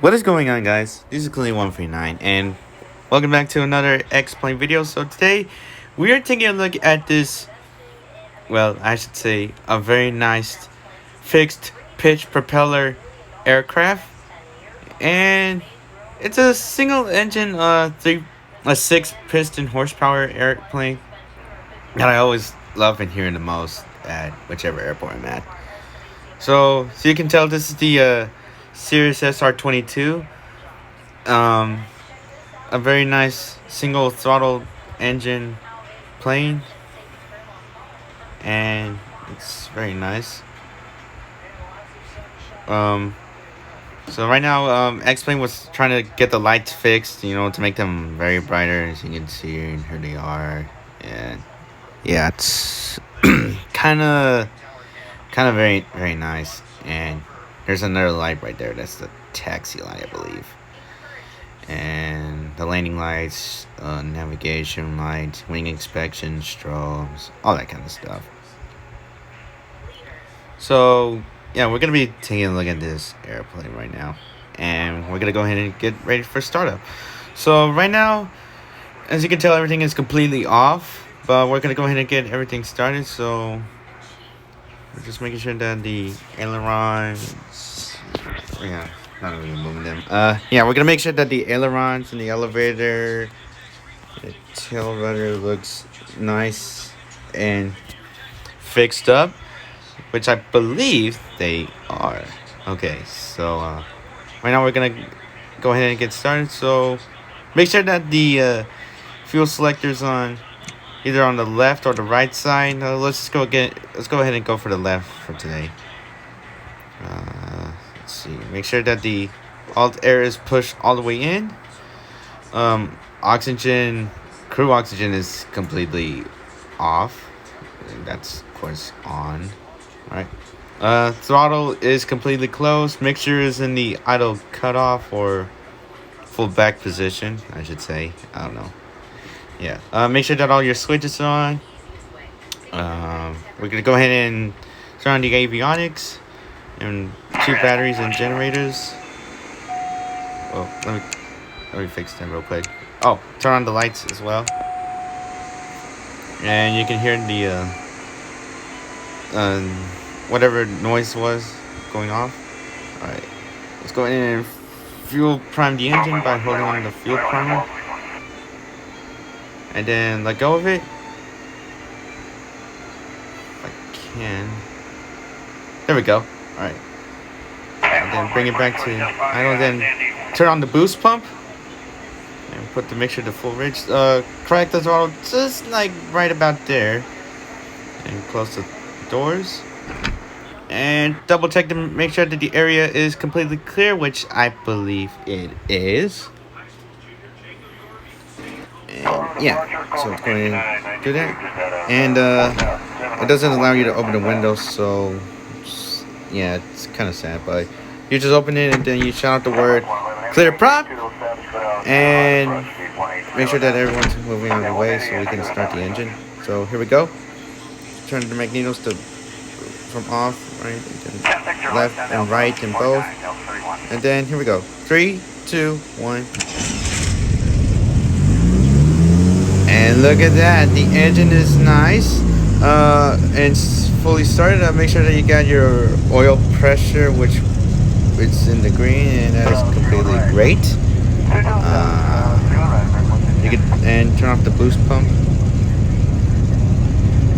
What is going on, guys? This is Clean139 and welcome back to another X-Plane video. So today we are taking a look at this, well, I should say a very nice fixed pitch propeller aircraft, and it's a single engine a 6 piston horsepower airplane that I always love and hearing the most at whichever airport I'm at. So you can tell this is the Cirrus SR22, a very nice single throttle engine plane, and it's very nice. So right now, X-Plane was trying to get the lights fixed, to make them very brighter. As you can see here they are, and yeah, it's kind of very nice. And there's another light right there. That's the taxi light, I believe. And the landing lights, navigation lights, wing inspection, strobes, all that kind of stuff. So yeah, we're gonna be taking a look at this airplane right now, and we're gonna go ahead and get ready for startup. So right now, as you can tell, everything is completely off, but we're gonna go ahead and get everything started. So we're just making sure that the ailerons, yeah, not really moving them. Yeah, we're gonna make sure that the ailerons and the elevator, the tail rudder looks nice and fixed up, which I believe they are. Okay, so right now we're gonna go ahead and get started. So make sure that the fuel selector's on either on the left or the right side. Let's go ahead and go for the left for today. Let's see. Make sure that the alt air is pushed all the way in. Oxygen, crew oxygen is completely off. That's of course on. All right. Throttle is completely closed. Mixture is in the idle cutoff or full back position, I should say. I don't know. Yeah. Make sure that all your switches are on. We're gonna go ahead and turn on the avionics and 2 batteries and generators. Well, let me fix them real quick. Oh, turn on the lights as well. And you can hear the whatever noise was going off. All right. Let's go ahead and fuel prime the engine by holding on the fuel primer. And then let go of it. If I can. There we go. Alright. And then bring it back to idle. Then turn on the boost pump. And put the mixture to full range. Correct the throttle just like right about there. And close the doors. And double check to make sure that the area is completely clear, which I believe it is. Yeah, so it's going to do that, and it doesn't allow you to open the window, so yeah, it's kind of sad, but you just open it and then you shout out the word clear prop, and make sure that everyone's moving out of the way so we can start the engine. So here we go. Turn the magnetos from off, right, and then left and right and both, and then here we go. 3, 2, 1. And look at that, the engine is nice, and it's fully started. Make sure that you got your oil pressure, which it's in the green, and that is completely great. You can and turn off the boost pump.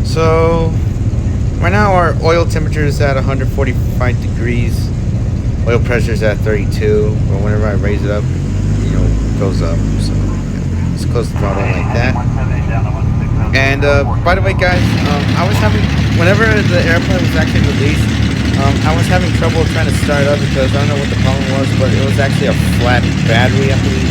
So right now our oil temperature is at 145 degrees. Oil pressure is at 32, but whenever I raise it up, it goes up. So let's close the throttle like that. And by the way, guys, I was having, whenever the airplane was actually released, I was having trouble trying to start up because I don't know what the problem was, but it was actually a flat battery, I believe.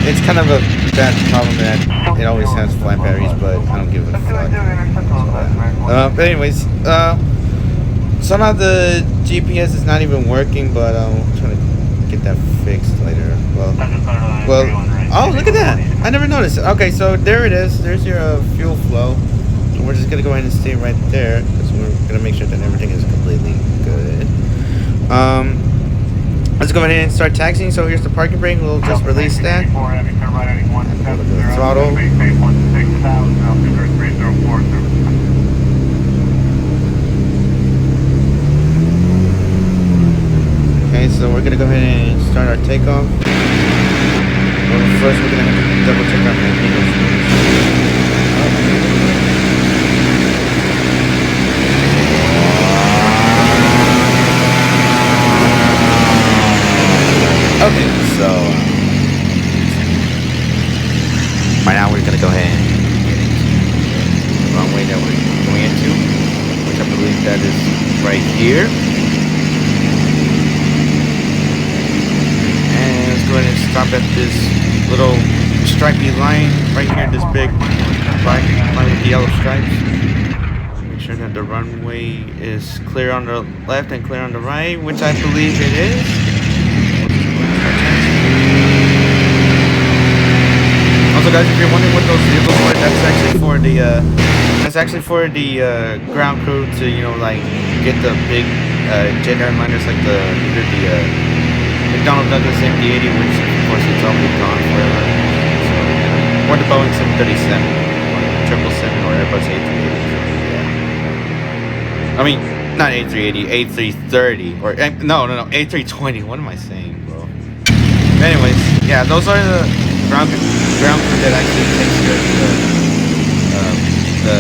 It's kind of a bad problem that it always has flat batteries, but I don't give a fuck. But anyways, somehow the GPS is not even working, but I'm trying to get that fixed later. Well, oh, look at that! I never noticed. Okay, so there it is. There's your fuel flow. we're just gonna go ahead and stay right there because we're gonna make sure that everything is completely good. Let's go ahead and start taxiing. So here's the parking brake. We'll just release that. The throttle. Okay, so we're gonna go ahead and start our takeoff. Well, first we're gonna have to double check our magnetics. Okay, so right now we're gonna go ahead and get into the runway that we're going into, which I believe that is right here. And let's go ahead and stop at this little stripy line right here, this big line with the yellow stripes. Make sure that the runway is clear on the left and clear on the right, which I believe it is. Also, guys, if you're wondering what those vehicles are, that's actually for the ground crew to, you know, like get the big jet airliners like the McDonnell Douglas MD-80, which of course it's already gone forever. So, or the Boeing 737, or 777, or Airbus A380. Yeah. I mean, not A380, A330, or no, A320. What am I saying, bro? Anyways, yeah, those are the ground crew that actually takes care of the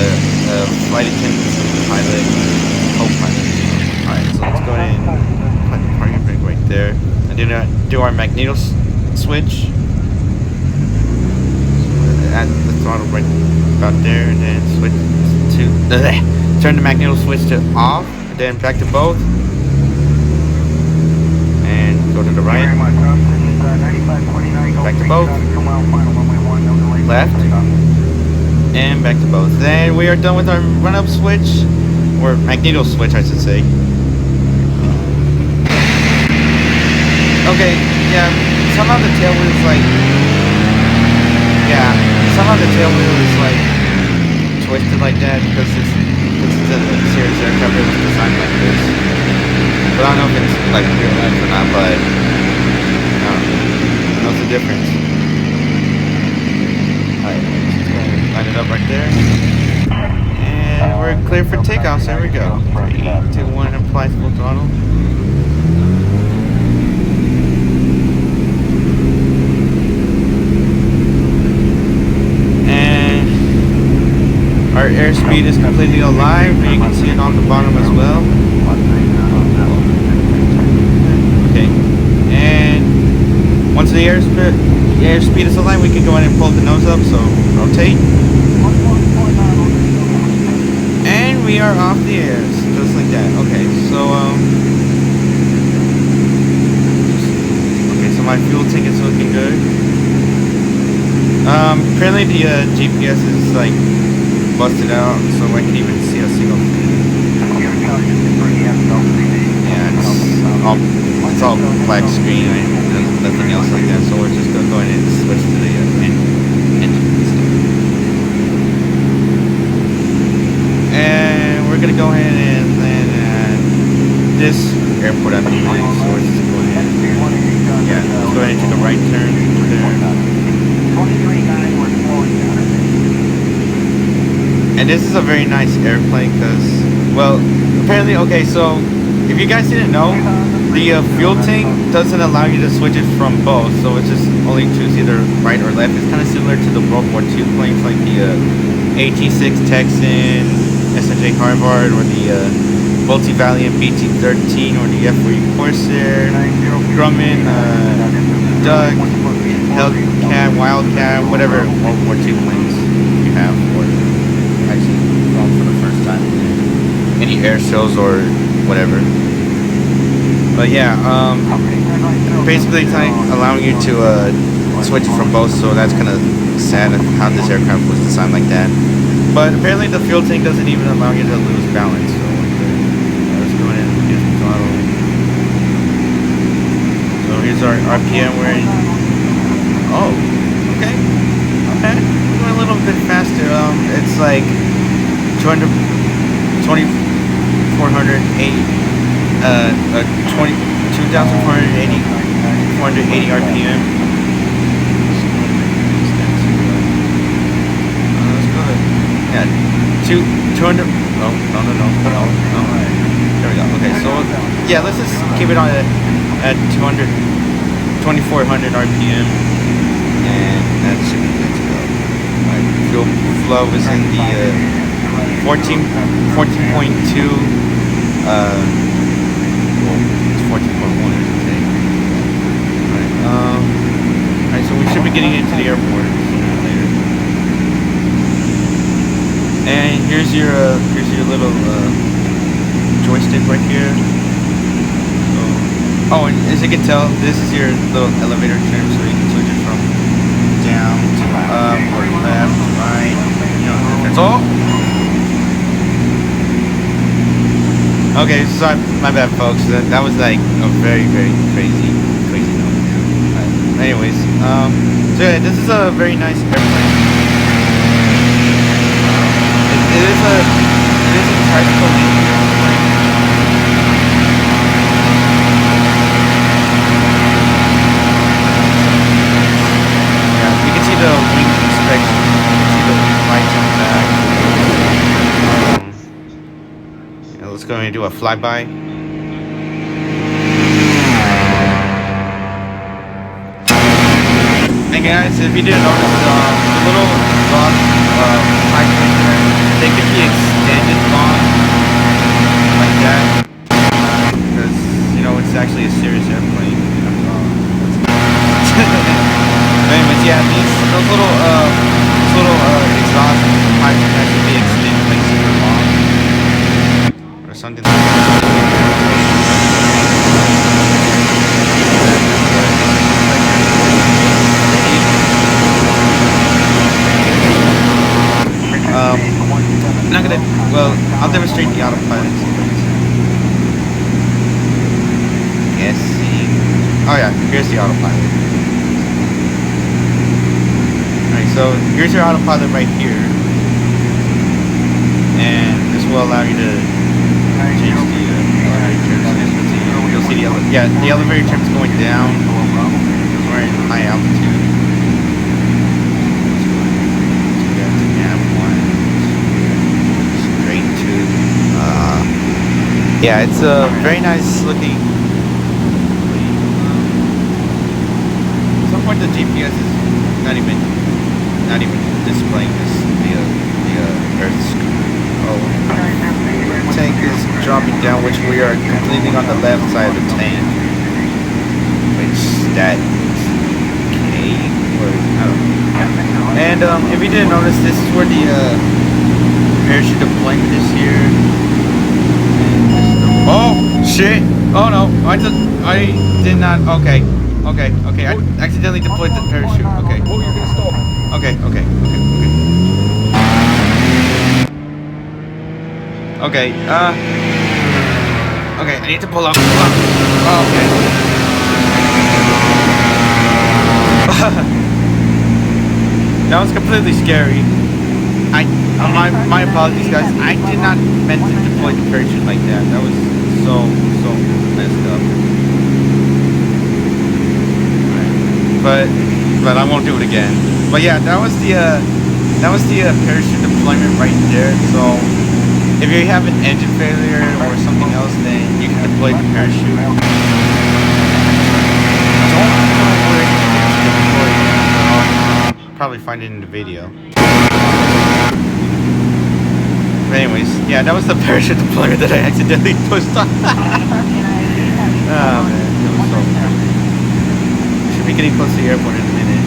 flight attendants, pilot, co-pilot. Alright, so let's go ahead and put the parking brake right there. And do our magneto switch. Add the throttle right about there, and then switch to turn the magneto switch to off, and then back to both. And go to the right. Back to both. Left. And back to both. Then we are done with our run-up switch. Or magneto switch, I should say. Okay, yeah. Somehow the tail wheel is like... Yeah. Somehow the tail wheel is like... twisted like that because it's a Cirrus aircraft that was designed like this. But I don't know if it's like real life or not, but... What's the difference? Alright, just go ahead and line it up right there. And we're clear for takeoff, so there we go. 3, 2, 1, apply full throttle. And our airspeed is completely alive, and you can see it on the bottom as well. Okay. And once the airspeed is aligned, we can go ahead and pull the nose up, so rotate. And we are off the air, just like that. Okay, so so my fuel tank is looking good. Apparently the GPS is like busted out, so I can even see a single thing. Yeah, it's all black screen. Nothing else like that, so we're just gonna go ahead and switch to the engine. And we're gonna go ahead and land at this airport, I believe. So we're just go ahead. Yeah, let's go ahead and take a right turn there. And this is a very nice airplane because, well, apparently, okay, so if you guys didn't know, the fuel tank doesn't allow you to switch it from both, so it's just only choose either right or left. It's kind of similar to the World War II planes like the AT-6 Texan, SNJ Harvard, or the Multi-Valiant BT-13, or the F-40 Corsair, Grumman, Doug, Hellcat, Wildcat, whatever World War II planes you have, or actually for the first time any air shows or whatever. But yeah, basically it's like allowing you to switch from both, so that's kind of sad how this aircraft was designed like that. But apparently the fuel tank doesn't even allow you to lose balance, so let's go ahead and use the throttle. So here's our RPM, we're in... Oh, okay, we're going a little bit faster. It's like 200, 2,480, 2,480, 480 RPM. That's good. Yeah, 200. Oh, no. There we go. Okay, so yeah, let's just keep it on at 200, 2,400 RPM, and that should be good to go. Alright, fuel flow is in the 14.2. Well, it's 14.1, I should say. Alright, so we should be getting into the airport sooner or later. And here's your little joystick right here. So, oh, and as you can tell, this is your little elevator trim, so you can switch it from down to up or left, right. You know, that's all. Okay, sorry, my bad, folks. That was like a very crazy noise. Anyways, so yeah, this is a very nice airplane. It is a tricycle airplane. Yeah, you can see the wing inspection. You can see the lights on the back. Yeah, let's go and do a flyby. And guys, if you didn't notice, the little exhaust pipes right there, they could be extended long, like that, because, you know, it's actually a serious airplane. Anyways, yeah, those little exhaust pipes can actually be extended like super long, or something like that. I'm not gonna, well, I'll demonstrate the autopilot. Yes, see. Oh yeah, here's the autopilot. Alright, so here's your autopilot right here. And this will allow you to change the elevator trim. You'll see the elevator. Yeah, the elevator trim is going down. Because we're in high altitude. Yeah, it's a very nice looking. At some point the GPS is not even displaying this the Earth's. Oh, tank is dropping down, which we are completely on the left side of the tank. Which that okay, or I don't know. And if you didn't notice, this is where the parachute deployment is here. Oh shit! Oh no! I did not. Okay. I accidentally deployed the parachute. Okay. Oh, you're gonna stop. Okay. Okay. Okay. I need to pull up. Oh, okay. That was completely scary. My apologies, guys. I did not meant to deploy the parachute like that. That was so messed up. Right. But I won't do it again. But yeah, that was the parachute deployment right there. So if you have an engine failure or something else, then you can deploy the parachute. Don't know where it's deployed. I'll probably find it in the video. But anyways, yeah, that was the parachute deployment that I accidentally pushed on. Oh man, it was so crazy. We should be getting close to the airport in a minute.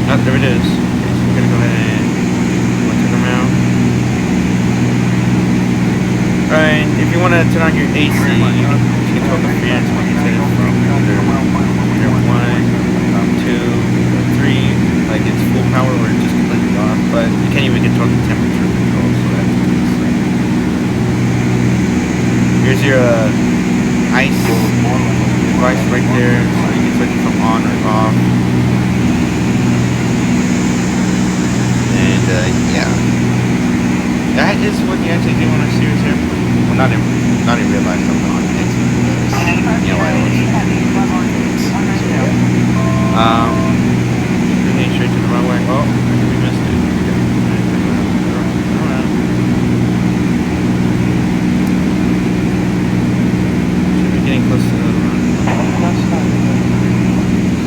Oh, there it is. Okay, so we're gonna go ahead and turn around. Alright, if you want to turn on your AC, you can talk the fans. We can set it from either 1, 2, 3. Like it's full power or just completely off, but you can't even control the temperature control, so that's nice. Here's your ice device right there, so you can switch it from on or off. But yeah, that is what you actually do on a serious airplane. Well, not in real life, but on X. You know, I always. We're heading straight to the runway. Oh, we missed it. Should be getting close to the runway.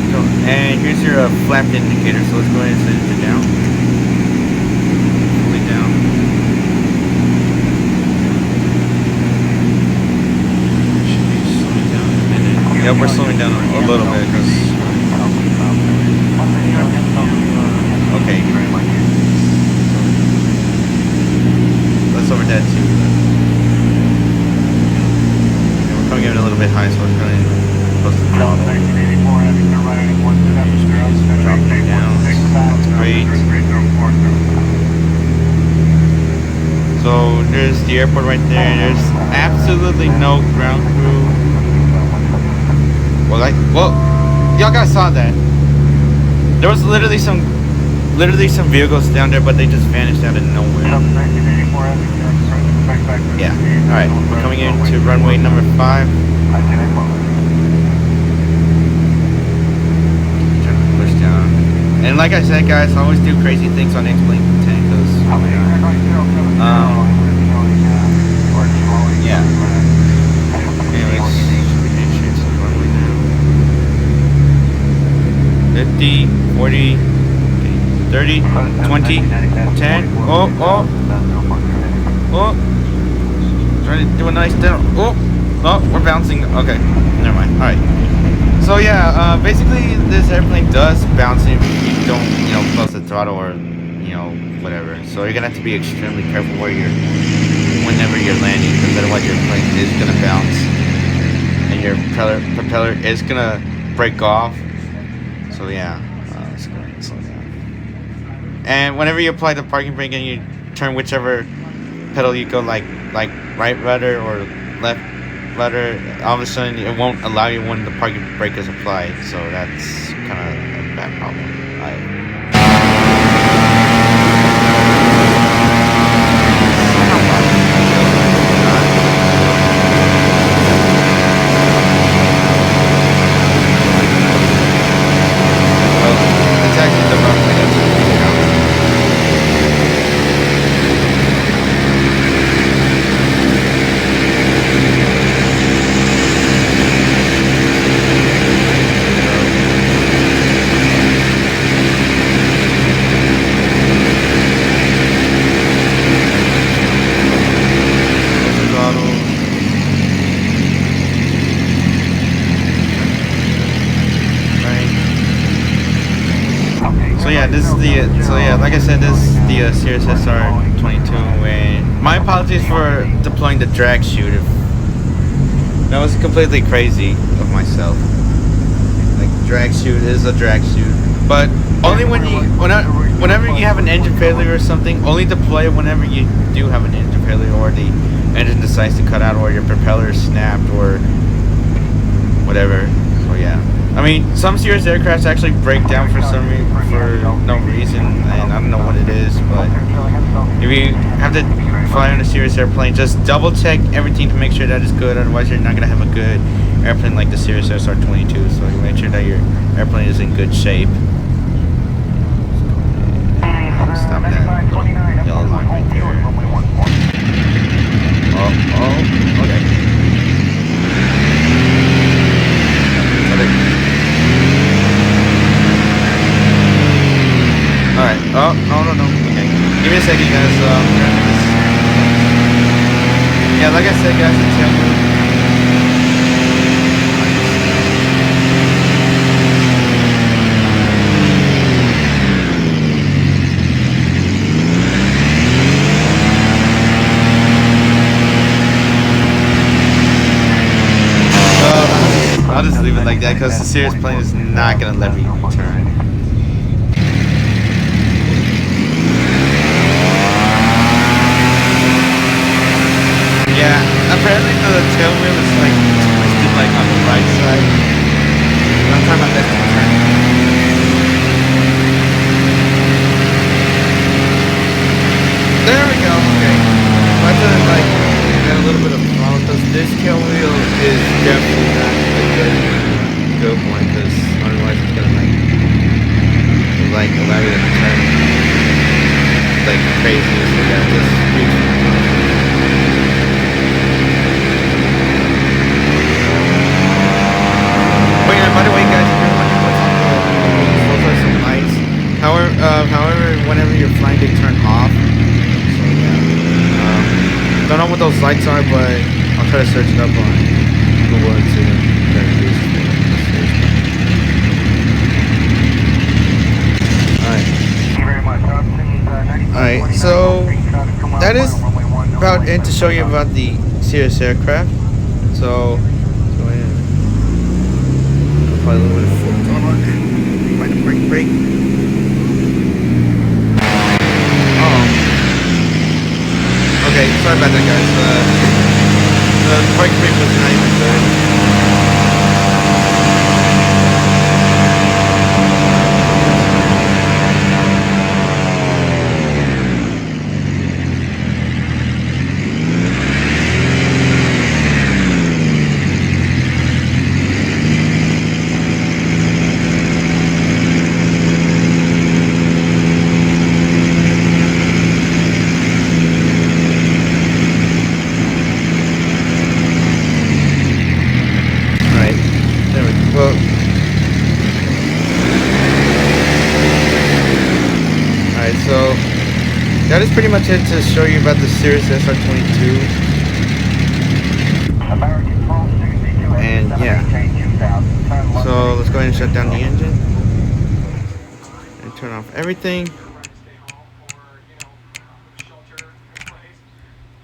So, and here's your flap indicator. So let's go ahead and set it down. Fully down. Should be slowing down in a minute. Yep, we're slowing down a little bit because. Okay. Let's over that too. Yeah, we're coming in a little bit high, so it's going to close to the throttle. Dropping down. That's great. So there's the airport right there. There's absolutely no ground crew. Well, y'all guys saw that. There was literally some vehicles down there, but they just vanished out of nowhere. Yeah. All right. We're coming into runway number 5. Trying to push down. And like I said, guys, I always do crazy things on X-Plane 10 because. Yeah. Anyways, should be heading straight to the runway now. 50, 40, 30, 20, 10. Oh. Trying to do a nice down. Oh, we're bouncing. Okay, never mind. All right. So yeah, basically this airplane does bounce if you don't, close the throttle or, whatever. So you're gonna have to be extremely careful whenever you're landing, because otherwise your plane is gonna bounce and your propeller is gonna break off. So yeah, let's go ahead and slow down. And whenever you apply the parking brake and you turn whichever pedal you go, like right rudder or left rudder, all of a sudden it won't allow you when the parking brake is applied. So that's kind of a bad problem. Like I said, this is the Cirrus SR22, and my apologies for deploying the drag chute. That was completely crazy of myself. Like, drag chute is a drag chute, but only whenever you have an engine failure or something, only deploy it whenever you do have an engine failure or the engine decides to cut out or your propeller is snapped or whatever. So yeah. I mean, some Cirrus aircrafts actually break down for no reason, and I don't know what it is, but if you have to fly on a Cirrus airplane, just double check everything to make sure that it's good, otherwise you're not going to have a good airplane like the Cirrus SR22, so you make sure that your airplane is in good shape. Stop that yellow line right there. Oh, okay. Alright, oh, no, okay. Give me a second, guys, yeah, like I said, guys, it's I'll just leave it like that, because the Cirrus plane is not going to let me turn. Yeah, apparently the tail wheel is like twisted like on the right side. I'm trying my best to turn. to like add a little bit of fun because this tail wheel is definitely not a good one because otherwise it's gonna like allow you to turn like crazy. So yeah, just but yeah, by the way, guys, if you're wondering what's on those are some lights. However, whenever you're flying, they turn off. So yeah, don't know what those lights are, but I'll try to search it up on Google and see what they're used for. Alright, so that is about it to show you about the Cirrus aircraft. So go ahead. Apply a little bit of full throttle. Find a brake. Okay, sorry about that, guys. The brake was not even good. So that is pretty much it to show you about the Cirrus SR22. And yeah, so let's go ahead and shut down the engine and turn off everything.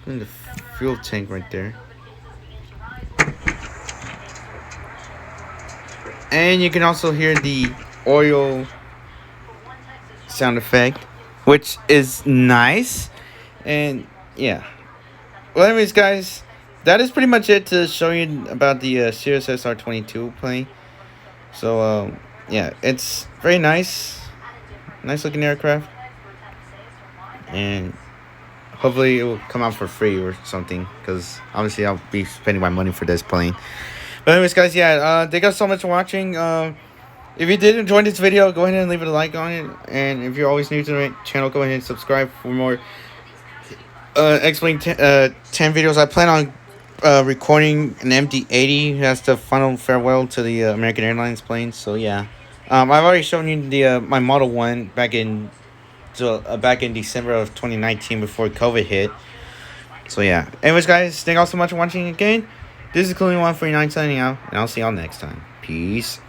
And the fuel tank right there. And you can also hear the oil sound effect, which is nice. And yeah, well, anyways, guys, that is pretty much it to show you about the Cirrus SR22 plane. So yeah, it's very nice looking aircraft, and hopefully it will come out for free or something, because obviously I'll be spending my money for this plane. But anyways, guys, yeah, thank you so much for watching. If you did enjoy this video, go ahead and leave it a like on it. And if you're always new to the channel, go ahead and subscribe for more X-Wing 10 videos. I plan on recording an MD-80. That's the final farewell to the American Airlines plane. So yeah, I've already shown you the my Model 1 back in December of 2019 before COVID hit. So yeah. Anyways, guys, thank you all so much for watching again. This is Clean 149 signing out, and I'll see y'all next time. Peace.